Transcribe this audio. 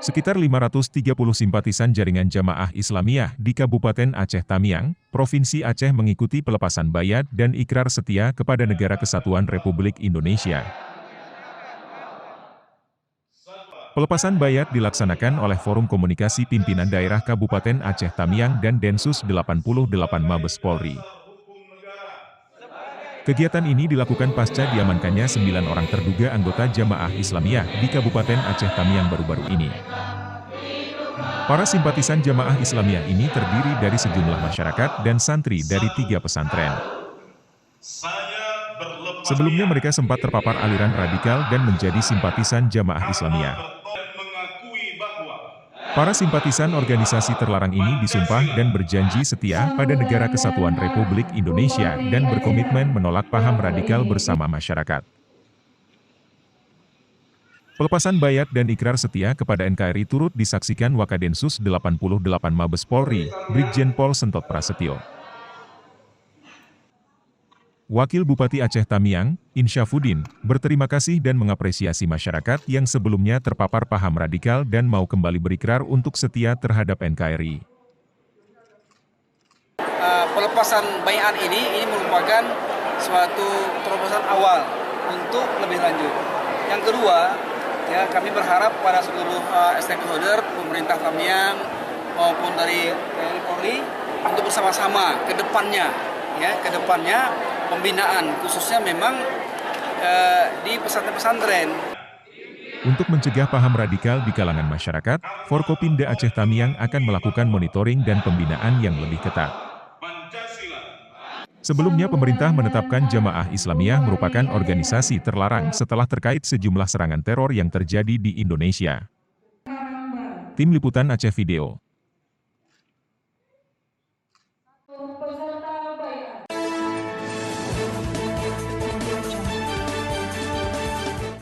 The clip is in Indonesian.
Sekitar 530 simpatisan jaringan Jamaah Islamiyah di Kabupaten Aceh Tamiang, Provinsi Aceh mengikuti pelepasan bayat dan ikrar setia kepada Negara Kesatuan Republik Indonesia. Pelepasan bayat dilaksanakan oleh Forum Komunikasi Pimpinan Daerah Kabupaten Aceh Tamiang dan Densus 88 Mabes Polri. Kegiatan ini dilakukan pasca diamankannya 9 orang terduga anggota Jamaah Islamiyah di Kabupaten Aceh Tamiang baru-baru ini. Para simpatisan Jamaah Islamiyah ini terdiri dari sejumlah masyarakat dan santri dari 3 pesantren. Sebelumnya mereka sempat terpapar aliran radikal dan menjadi simpatisan Jamaah Islamiyah. Para simpatisan organisasi terlarang ini disumpah dan berjanji setia pada Negara Kesatuan Republik Indonesia dan berkomitmen menolak paham radikal bersama masyarakat. Pelepasan bayat dan ikrar setia kepada NKRI turut disaksikan Wakadensus 88 Mabes Polri, Brigjen Pol Sentot Prasetyo. Wakil Bupati Aceh Tamiang, Insyafudin, berterima kasih dan mengapresiasi masyarakat yang sebelumnya terpapar paham radikal dan mau kembali berikrar untuk setia terhadap NKRI. Pelepasan bayat ini merupakan suatu terobosan awal untuk lebih lanjut. Yang kedua, ya kami berharap pada seluruh stakeholder, pemerintah Tamiang maupun dari Polri untuk bersama-sama ke depannya, pembinaan khususnya memang di pesantren-pesantren. Untuk mencegah paham radikal di kalangan masyarakat, Forkopimda Aceh Tamiang akan melakukan monitoring dan pembinaan yang lebih ketat. Sebelumnya pemerintah menetapkan Jamaah Islamiyah merupakan organisasi terlarang setelah terkait sejumlah serangan teror yang terjadi di Indonesia. Tim Liputan Aceh Video.